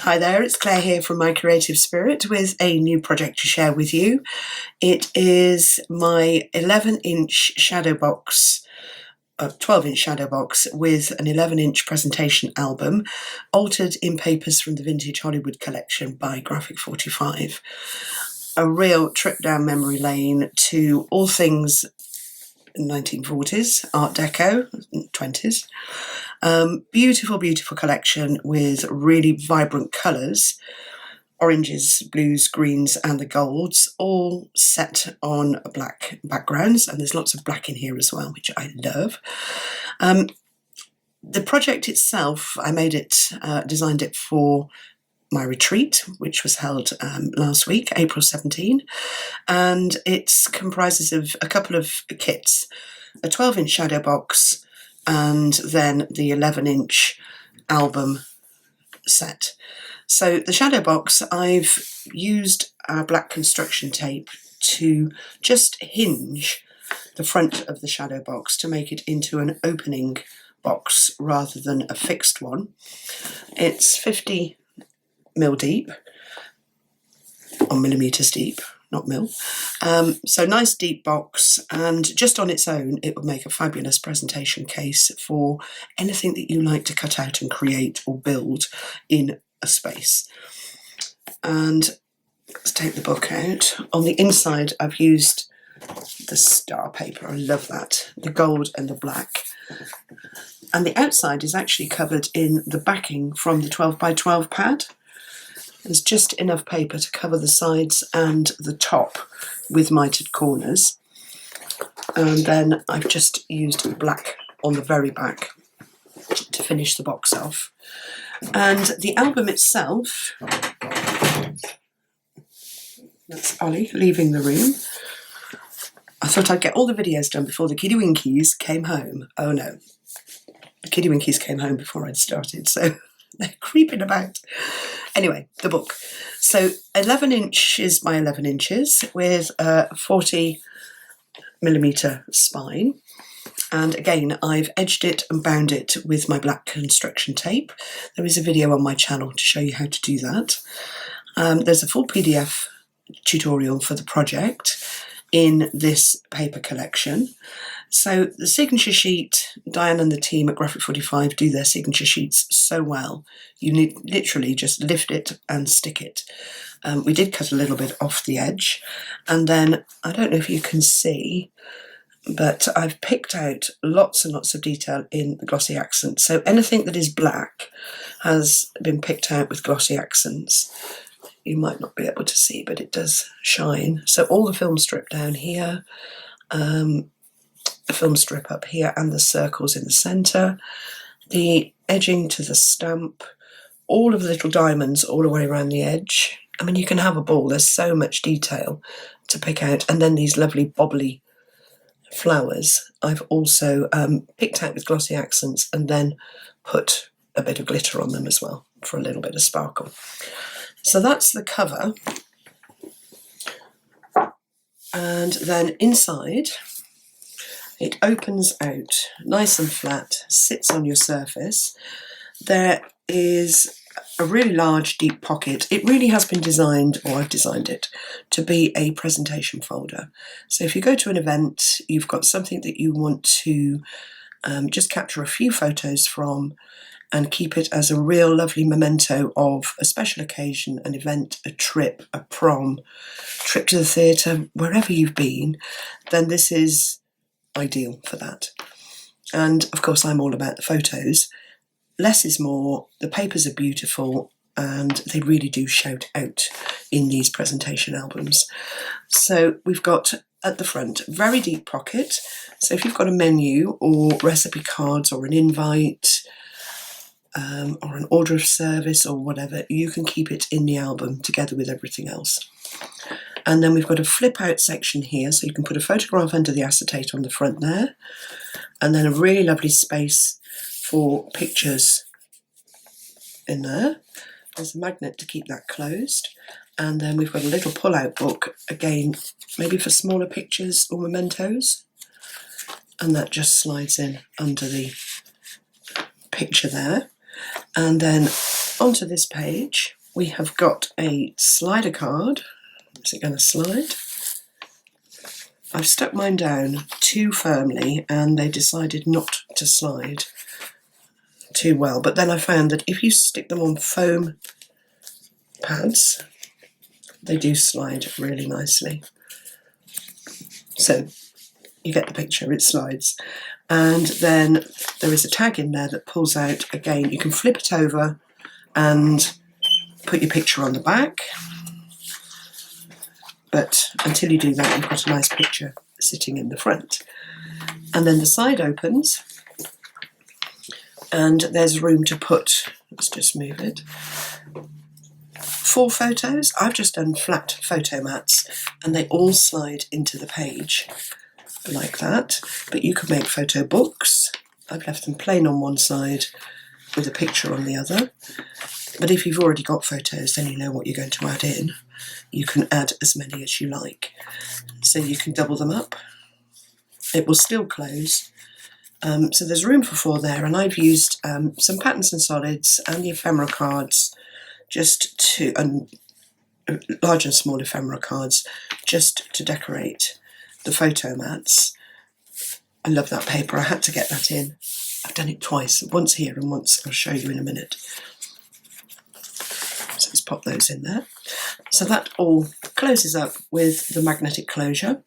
Hi there, it's Claire here from My Creative Spirit with a new project to share with you. It is my 11-inch shadow box, 12-inch shadow box with an 11-inch presentation album, altered in papers from the Vintage Hollywood collection by Graphic 45. A real trip down memory lane to all things 1940s, Art Deco, 20s. Beautiful, beautiful collection with really vibrant colours, oranges, blues, greens and the golds, all set on black backgrounds, and there's lots of black in here as well, which I love. The project itself, I made it, designed it for my retreat, which was held last week, April 17, and it comprises of a couple of kits, a 12-inch shadow box, and then the 11-inch album set. So the shadow box, I've used black construction tape to just hinge the front of the shadow box to make it into an opening box rather than a fixed one. It's 50 mil deep, or millimetres deep, not mil. So nice deep box, and just on its own it would make a fabulous presentation case for anything that you like to cut out and create or build in a space. And let's take the book out. On the inside I've used the star paper, I love that, the gold and the black. And the outside is actually covered in the backing from the 12 by 12 pad. There's just enough paper to cover the sides and the top with mitered corners. And then I've just used black on the very back to finish the box off. And the album itself, that's Ollie leaving the room. I thought I'd get all the videos done before the Kiddie Winkies came home. Oh no, the Kiddie Winkies came home before I'd started, so they're creeping about. Anyway, the book. So 11 inches by 11 inches with a 40 millimetre spine. And again, I've edged it and bound it with my black construction tape. There is a video on my channel to show you how to do that. There's a full PDF tutorial for the project in this paper collection. So the signature sheet, Diane and the team at Graphic 45 do their signature sheets so well. You need literally just lift it and stick it. We did cut a little bit off the edge, and then I don't know if you can see, but I've picked out lots and lots of detail in the glossy accents. So anything that is black has been picked out with glossy accents. You might not be able to see, but it does shine. So all the film strip down here, the film strip up here, and the circles in the centre, the edging to the stamp, all of the little diamonds all the way around the edge. I mean, you can have a ball, there's so much detail to pick out. And then these lovely bobbly flowers I've also picked out with glossy accents and then put a bit of glitter on them as well for a little bit of sparkle. So that's the cover. And then inside it opens out nice and flat, sits on your surface. There is a really large deep pocket. It really has been designed, or I've designed it, to be a presentation folder. So if you go to an event, you've got something that you want to just capture a few photos from and keep it as a real lovely memento of a special occasion, an event, a trip, a prom, trip to the theatre, wherever you've been, then this is ideal for that. And of course I'm all about the photos. Less is more, the papers are beautiful, and they really do shout out in these presentation albums. So we've got at the front, very deep pocket. So if you've got a menu or recipe cards or an invite or an order of service or whatever, you can keep it in the album together with everything else. And then we've got a flip out section here, so you can put a photograph under the acetate on the front there, and then a really lovely space for pictures in there. There's a magnet to keep that closed, and then we've got a little pull-out book, again maybe for smaller pictures or mementos, and that just slides in under the picture there. And then onto this page we have got a slider card. Is it going to slide? I've stuck mine down too firmly and they decided not to slide too well, but then I found that if you stick them on foam pads, they do slide really nicely. So you get the picture, it slides. And then there is a tag in there that pulls out. Again, you can flip it over and put your picture on the back. But until you do that, you've got a nice picture sitting in the front. And then the side opens and there's room to put, let's just move it, 4 photos. I've just done flat photo mats and they all slide into the page like that. But you could make photo books. I've left them plain on one side with a picture on the other. But if you've already got photos, then you know what you're going to add in. You can add as many as you like. So you can double them up. It will still close. So there's room for 4 there, and I've used some patterns and solids and the ephemera cards, just to, large and small ephemera cards, just to decorate the photo mats. I love that paper. I had to get that in. I've done it twice, once here and once I'll show you in a minute. So let's pop those in there. So that all closes up with the magnetic closure,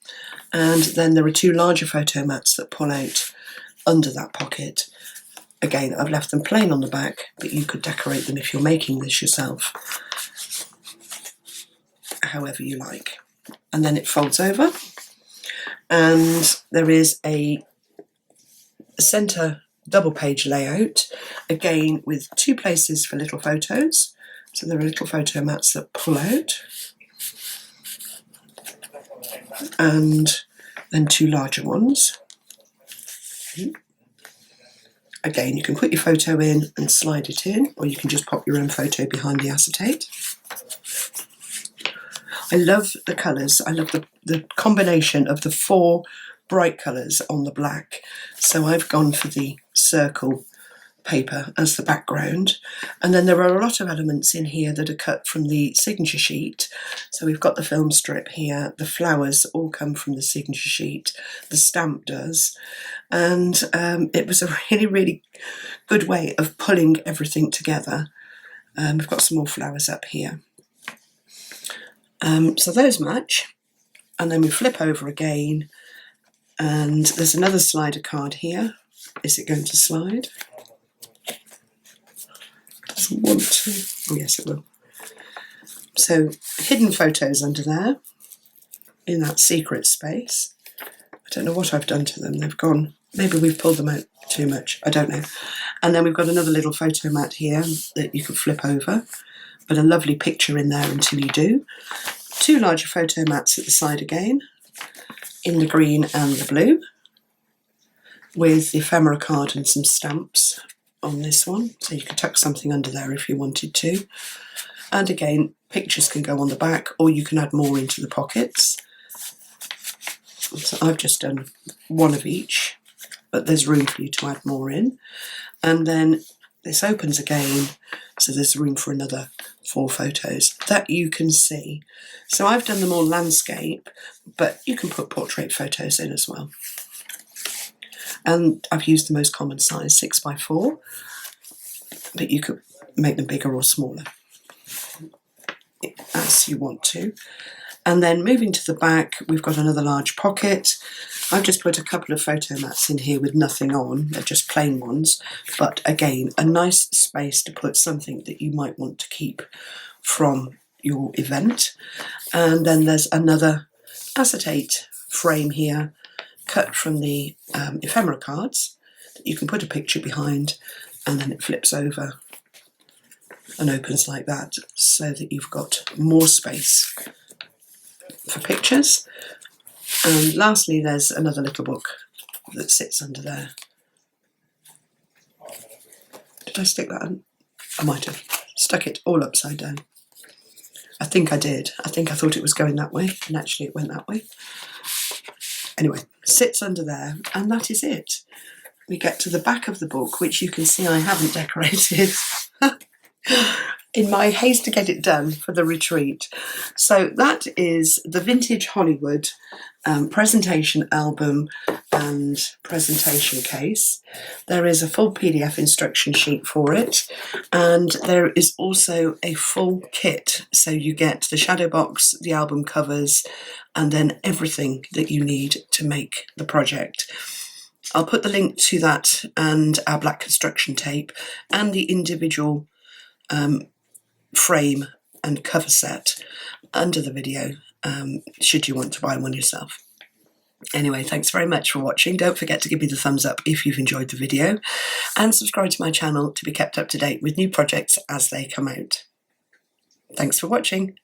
and then there are 2 larger photo mats that pull out under that pocket. Again, I've left them plain on the back, but you could decorate them if you're making this yourself, however you like. And then it folds over, and there is a centre double page layout, again with 2 places for little photos. So there are little photo mats that pull out, and then 2 larger ones. Again, you can put your photo in and slide it in, or you can just pop your own photo behind the acetate. I love the colours. I love the combination of the 4 bright colours on the black. So I've gone for the circle paper as the background, and then there are a lot of elements in here that are cut from the signature sheet. So we've got the film strip here, the flowers all come from the signature sheet, the stamp does, and it was a really good way of pulling everything together. We've got some more flowers up here, so those match, and then we flip over again and there's another slider card here. Is it going to slide? Doesn't want to. Oh yes, it will. So hidden photos under there in that secret space. I don't know what I've done to them. They've gone. Maybe we've pulled them out too much. I don't know. And then we've got another little photo mat here that you can flip over, but a lovely picture in there until you do. 2 larger photo mats at the side again, in the green and the blue, with the ephemera card and some stamps on this one, so you can tuck something under there if you wanted to. And again, pictures can go on the back, or you can add more into the pockets. So I've just done 1 of each, but there's room for you to add more in. And then this opens again, so there's room for another 4 photos that you can see. So I've done them all landscape, but you can put portrait photos in as well. And I've used the most common size, 6x4, but you could make them bigger or smaller as you want to. And then moving to the back, we've got another large pocket. I've just put a couple of photo mats in here with nothing on, they're just plain ones, but again, a nice space to put something that you might want to keep from your event. And then there's another acetate frame here, cut from the ephemera cards that you can put a picture behind, and then it flips over and opens like that, so that you've got more space for pictures. And lastly, there's another little book that sits under there. Did I stick that in? I might have stuck it all upside down. I think I did. I thought it was going that way, and actually it went that way. Anyway, sits under there, and that is it. We get to the back of the book, which you can see I haven't decorated. in my haste to get it done for the retreat. So that is the Vintage Hollywood presentation album and presentation case. There is a full PDF instruction sheet for it, and there is also a full kit. So you get the shadow box, the album covers, and then everything that you need to make the project. I'll put the link to that and our black construction tape and the individual frame and cover set under the video, should you want to buy one yourself. Anyway, thanks very much for watching. Don't forget to give me the thumbs up if you've enjoyed the video, and subscribe to my channel to be kept up to date with new projects as they come out. Thanks for watching.